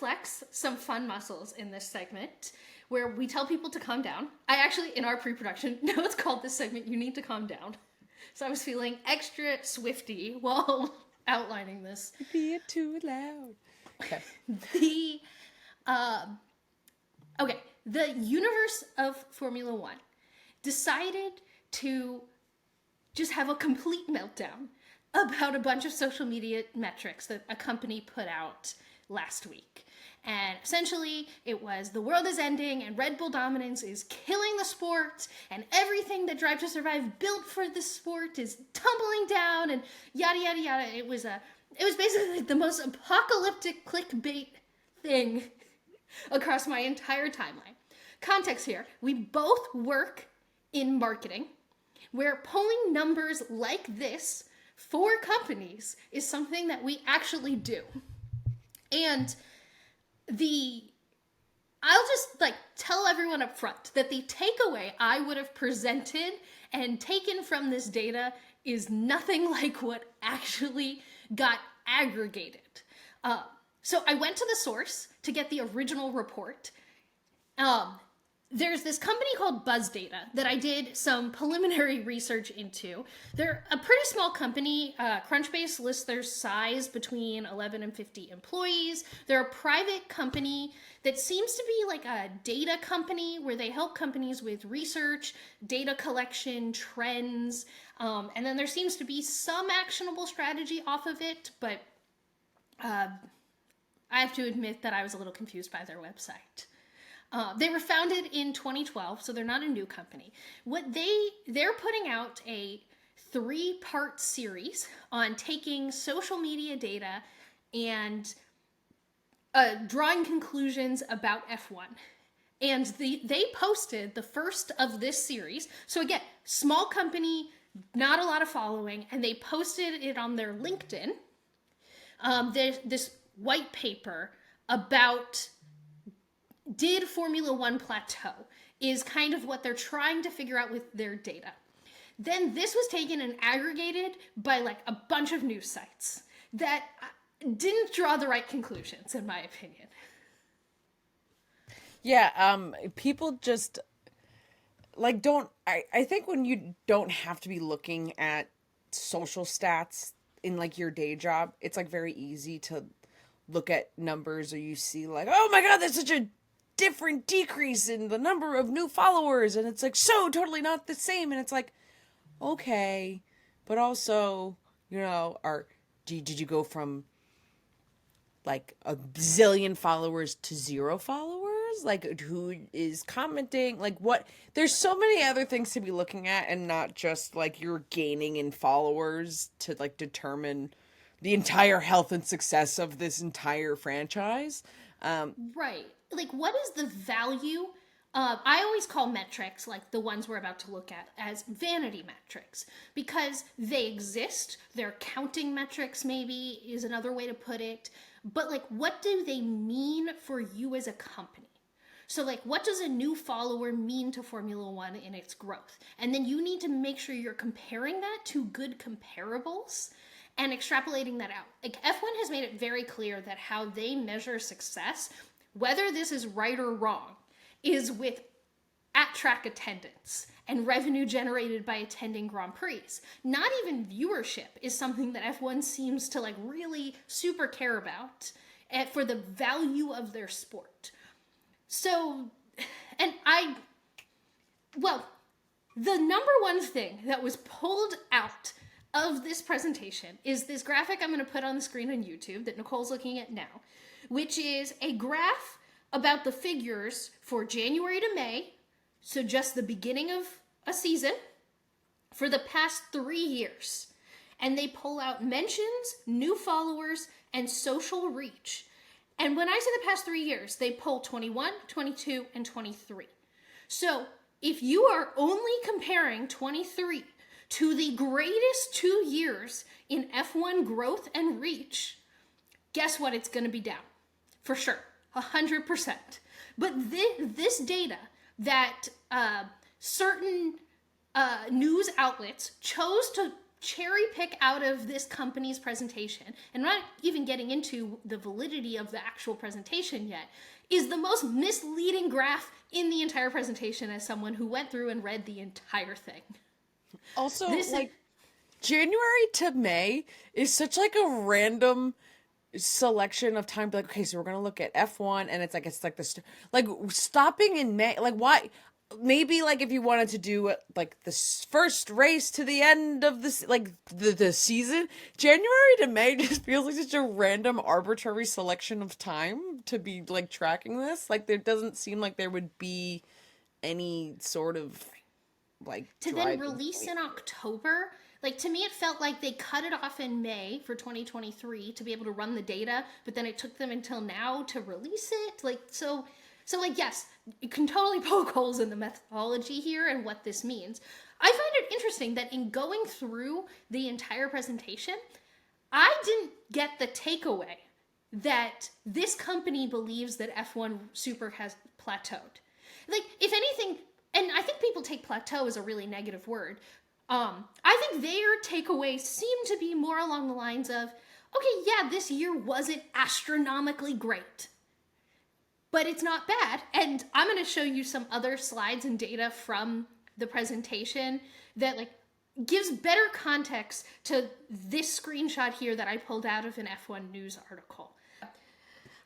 flex some fun muscles in this segment where we tell people to calm down. I actually, in our pre-production, know it's called this segment, You Need to Calm Down. So I was feeling extra Swifty while outlining this. Be it too loud. Okay. The universe of Formula One decided to just have a complete meltdown about a bunch of social media metrics that a company put out last week. And essentially, it was the world is ending and Red Bull dominance is killing the sport and everything that Drive to Survive built for the sport is tumbling down and yada, yada, yada. It was basically the most apocalyptic clickbait thing across my entire timeline. Context here, we both work in marketing, where polling numbers like this for companies is something that we actually do. And I'll just tell everyone up front that the takeaway I would have presented and taken from this data is nothing like what actually got aggregated. So I went to the source to get the original report. There's this company called BuzzData that I did some preliminary research into. They're a pretty small company. Crunchbase lists their size between 11 and 50 employees. They're a private company that seems to be like a data company where they help companies with research, data collection, trends, and then there seems to be some actionable strategy off of it, but I have to admit that I was a little confused by their website. They were founded in 2012, so they're not a new company. They're putting out a 3-part series on taking social media data and drawing conclusions about F1. And they posted the first of this series. So again, small company, not a lot of following, and they posted it on their LinkedIn. There's this white paper about did Formula One plateau is kind of what they're trying to figure out with their data. Then this was taken and aggregated by a bunch of news sites that didn't draw the right conclusions, in my opinion. Yeah, people just I think when you don't have to be looking at social stats in your day job, it's very easy to look at numbers, or you see oh my god, there's such a different decrease in the number of new followers, and it's so totally not the same, and it's okay, but also, did you go from a zillion followers to 0 followers? Who is commenting? What? There's so many other things to be looking at, and not just you're gaining in followers to determine the entire health and success of this entire franchise. Right. What is the value? I always call metrics, the ones we're about to look at, as vanity metrics, because they exist. They're counting metrics, maybe, is another way to put it. But, what do they mean for you as a company? So, what does a new follower mean to Formula One in its growth? And then you need to make sure you're comparing that to good comparables and extrapolating that out. F1 has made it very clear that how they measure success, whether this is right or wrong, is with at-track attendance and revenue generated by attending Grand Prix. Not even viewership is something that F1 seems to really super care about for the value of their sport. So, the number one thing that was pulled out of this presentation is this graphic I'm going to put on the screen on YouTube that Nicole's looking at now, which is a graph about the figures for January to May, so just the beginning of a season, for the past 3 years. And they pull out mentions, new followers, and social reach. And when I say the past 3 years, they pull 21, 22, and 23. So if you are only comparing 23 to the greatest 2 years in F1 growth and reach, guess what? It's going to be down. For sure. 100%. But this data that certain news outlets chose to cherry pick out of this company's presentation, and I'm not even getting into the validity of the actual presentation yet, is the most misleading graph in the entire presentation as someone who went through and read the entire thing. Also, This like, January to May is such like a random selection of time. Like, okay, so we're gonna look at F1, and it's like this, like stopping in May. Like, why? Maybe like if you wanted to do like the first race to the end of this, like the season, January to May just feels like such a random, arbitrary selection of time to be like tracking this. Like, there doesn't seem like there would be any sort of like to then driving release point. in October, like to me it felt like they cut it off in May for 2023 to be able to run the data, but then it took them until now to release it. Like so like yes, you can totally poke holes in the methodology here and what this means. I find it interesting that in going through the entire presentation, I didn't get the takeaway that this company believes that F1 Super has plateaued. Like, if anything, and I think people take plateau as a really negative word. I think their takeaway seemed to be more along the lines of, okay, yeah, this year wasn't astronomically great, but it's not bad. And I'm going to show you some other slides and data from the presentation that like gives better context to this screenshot here that I pulled out of an F1 news article.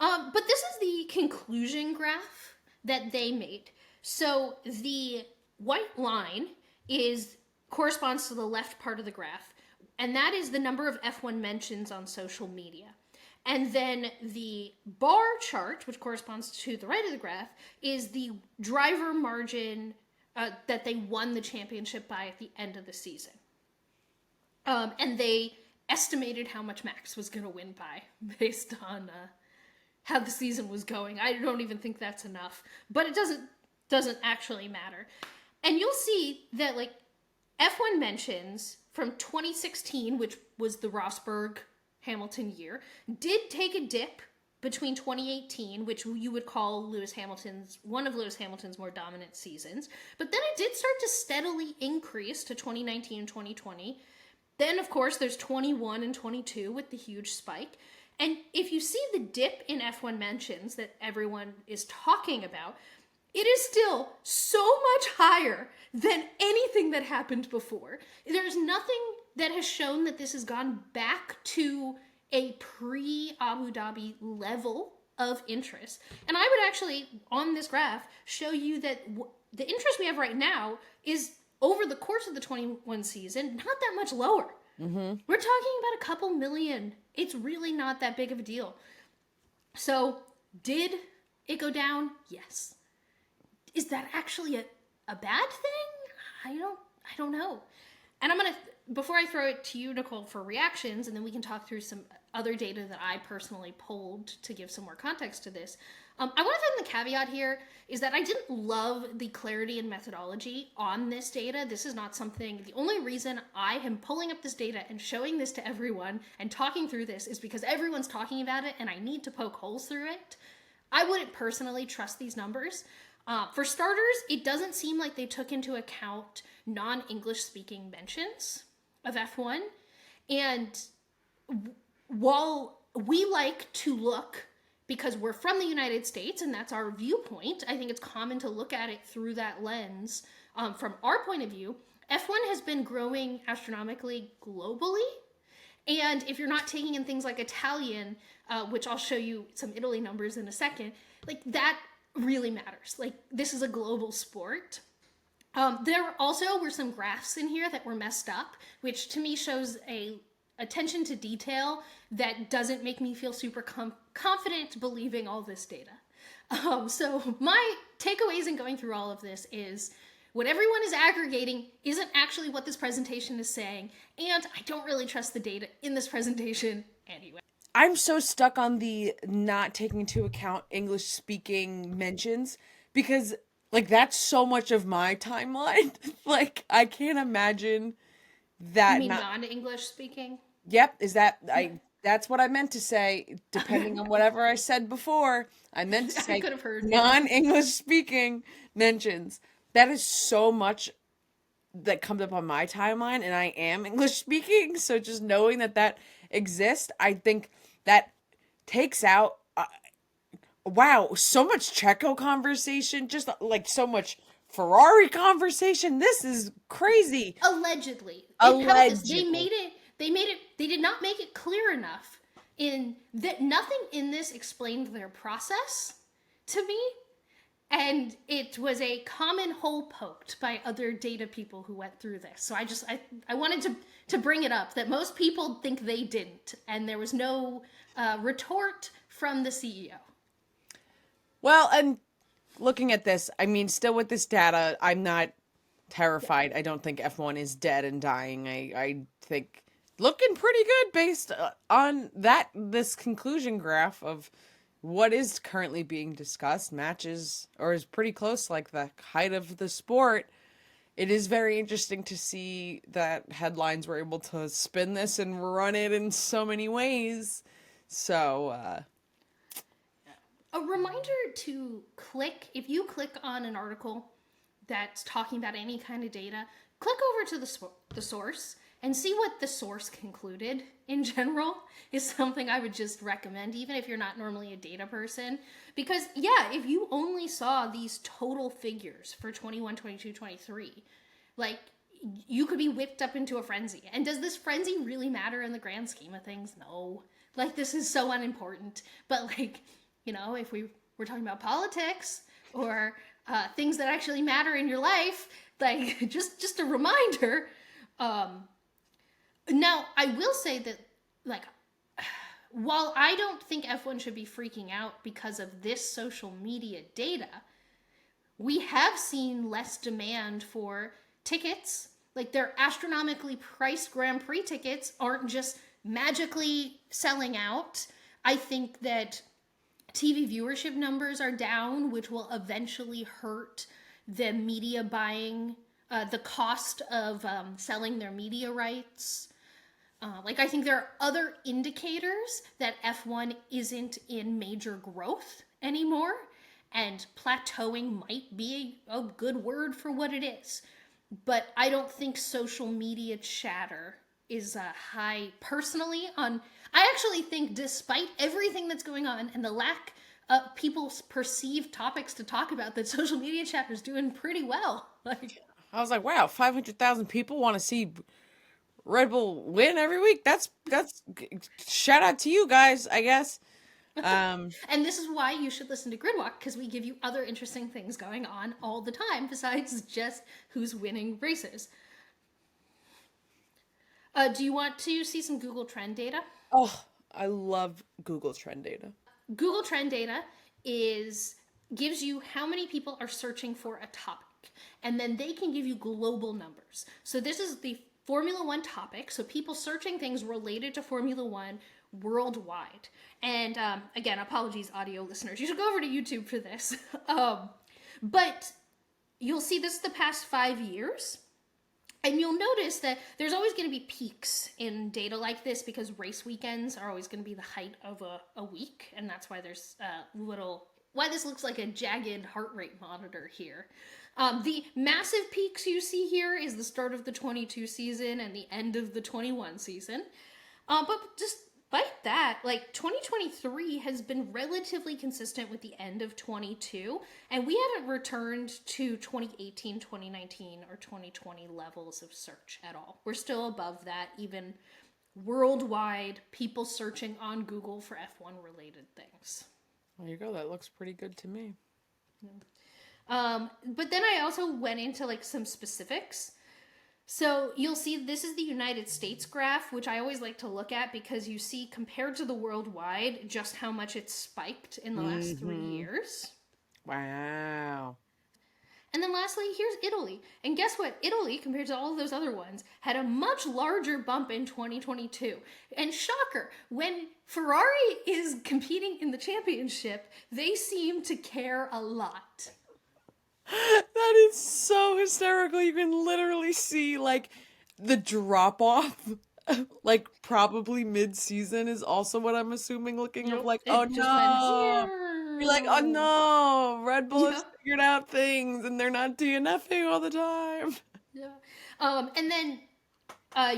But this is the conclusion graph that they made. So the white line corresponds to the left part of the graph, and that is the number of F1 mentions on social media. And then the bar chart, which corresponds to the right of the graph, is the driver margin that they won the championship by at the end of the season. And they estimated how much Max was going to win by based on how the season was going. I don't even think that's enough, but it doesn't actually matter. And you'll see that like F1 mentions from 2016, which was the Rosberg Hamilton year, did take a dip between 2018, which you would call one of Lewis Hamilton's more dominant seasons, but then it did start to steadily increase to 2019 and 2020. Then, of course, there's 21 and 22 with the huge spike. And if you see the dip in F1 mentions that everyone is talking about, it is still so much higher than anything that happened before. There's nothing that has shown that this has gone back to a pre-Abu Dhabi level of interest. And I would actually, on this graph, show you that the interest we have right now is, over the course of the 21 season, not that much lower. Mm-hmm. We're talking about a couple million. It's really not that big of a deal. So, did it go down? Yes. Is that actually a bad thing? I don't know. And I'm going to, before I throw it to you, Nicole, for reactions, and then we can talk through some other data that I personally pulled to give some more context to this. I want to throw in the caveat here is that I didn't love the clarity and methodology on this data. This is not something, the only reason I am pulling up this data and showing this to everyone and talking through this is because everyone's talking about it and I need to poke holes through it. I wouldn't personally trust these numbers. For starters, it doesn't seem like they took into account non-English speaking mentions of F1. And while we like to look, because we're from the United States and that's our viewpoint, I think it's common to look at it through that lens. From our point of view, F1 has been growing astronomically globally. And if you're not taking in things like Italian, which I'll show you some Italy numbers in a second, like that really matters. Like, this is a global sport. There also were some graphs in here that were messed up, which to me shows a attention to detail that doesn't make me feel super confident believing all this data. So my takeaways in going through all of this is what everyone is aggregating isn't actually what this presentation is saying, and I don't really trust the data in this presentation anyway. I'm so stuck on the not taking into account English speaking mentions because like that's so much of my timeline. Like, I can't imagine that. You mean non-English speaking? Yep, that's what I meant to say, depending on whatever I said before. I meant to say I could have heard non-English speaking mentions. That is so much that comes up on my timeline, and I am English speaking, so just knowing that that exists, I think that takes out wow, so much Checo conversation, just like so much Ferrari conversation. This is crazy. Allegedly. How about this? Allegedly. They did not make it clear enough in that nothing in this explained their process to me. And it was a common hole poked by other data people who went through this. So I wanted to bring it up that most people think they didn't, and there was no retort from the CEO. Well, and looking at this, I mean, still with this data, I'm not terrified. I don't think F1 is dead and dying. I think looking pretty good based on this conclusion graph of what is currently being discussed matches or is pretty close, like the height of the sport. It is very interesting to see that headlines were able to spin this and run it in so many ways. So, a reminder to click, if you click on an article that's talking about any kind of data, click over to the source and see what the source concluded in general is something I would just recommend, even if you're not normally a data person. Because, yeah, if you only saw these total figures for 21, 22, 23, like, you could be whipped up into a frenzy. And does this frenzy really matter in the grand scheme of things? No. Like, this is so unimportant. But, like, you know, if we were talking about politics or things that actually matter in your life, like, just a reminder. Now, I will say that, like, while I don't think F1 should be freaking out because of this social media data, we have seen less demand for tickets. Like, their astronomically priced Grand Prix tickets aren't just magically selling out. I think that TV viewership numbers are down, which will eventually hurt the media buying, the cost of selling their media rights. Like, I think there are other indicators that F1 isn't in major growth anymore, and plateauing might be a good word for what it is. But I don't think social media chatter is high personally on. I actually think, despite everything that's going on and the lack of people's perceived topics to talk about, that social media chatter is doing pretty well. Like, I was like, wow, 500,000 people want to see Red Bull win every week. That's shout out to you guys, I guess. and this is why you should listen to Gridwalk, because we give you other interesting things going on all the time besides just who's winning races. Do you want to see some Google Trend data? Oh, I love Google Trend data. Google Trend data gives you how many people are searching for a topic, and then they can give you global numbers. So this is the Formula One topic, so people searching things related to Formula One worldwide. And again, apologies, audio listeners. You should go over to YouTube for this. But you'll see this is the past 5 years. And you'll notice that there's always going to be peaks in data like this because race weekends are always going to be the height of a week. And that's why there's why this looks like a jagged heart rate monitor here. The massive peaks you see here is the start of the 22 season and the end of the 21 season. But despite that, like, 2023 has been relatively consistent with the end of 22, and we haven't returned to 2018, 2019, or 2020 levels of search at all. We're still above that, even worldwide, people searching on Google for F1 related things. There you go. That looks pretty good to me. But then I also went into, like, some specifics. So you'll see this is the United States graph, which I always like to look at because you see, compared to the worldwide, just how much it's spiked in the last 3 years. Wow. And then lastly, here's Italy. And guess what? Italy, compared to all of those other ones, had a much larger bump in 2022. And shocker, when Ferrari is competing in the championship, they seem to care a lot. That is so hysterical. You can literally see, like, the drop off, like, probably mid season is also what I'm assuming, looking of, like, oh no. You're like, oh no, Red Bull has figured out things and they're not DNFing all the time. Yeah. And then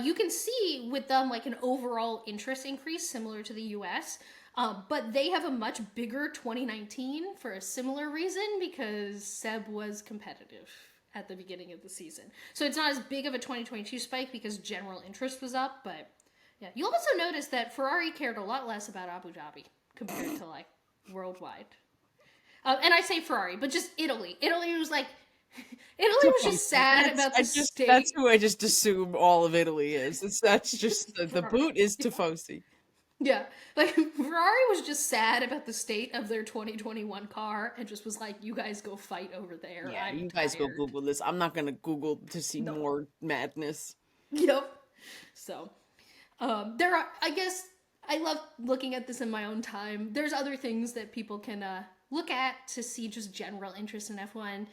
you can see with them like an overall interest increase similar to the US. But they have a much bigger 2019 for a similar reason because Seb was competitive at the beginning of the season. So it's not as big of a 2022 spike because general interest was up. But yeah, you also notice that Ferrari cared a lot less about Abu Dhabi compared to like worldwide. And I say Ferrari, but just Italy. Italy was like, Italy was just sad about the That's state. who I just assume all of Italy is. That's just the Ferrari. boot is Tifosi. Yeah, like Ferrari was just sad about the state of their 2021 car and just was like, "You guys go fight over there. Yeah, I'm you guys go tired." Google this. I'm not gonna Google to see No. more madness. Yep. So, there are. I guess I love looking at this in my own time. There's other things that people can look at to see just general interest in F1.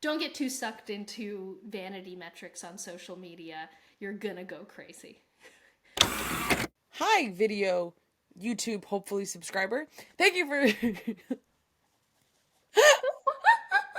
Don't get too sucked into vanity metrics on social media. You're gonna go crazy. Hi, video YouTube hopefully subscriber. Thank you for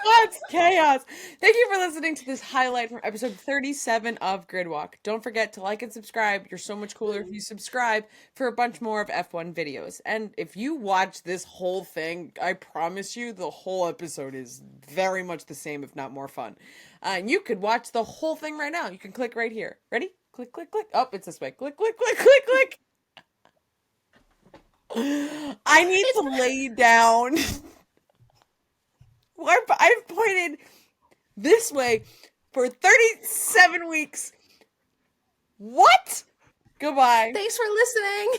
What's chaos? Thank you for listening to this highlight from episode 37 of Gridwalk. Don't forget to like and subscribe. You're so much cooler if you subscribe for a bunch more of F1 videos. And if you watch this whole thing, I promise you the whole episode is very much the same, if not more fun. And you could watch the whole thing right now. You can click right here. Ready? Click, click, click. Oh, it's this way. Click, click, click, click, click. I need to lay down. I've pointed this way for 37 weeks. What? Goodbye. Thanks for listening.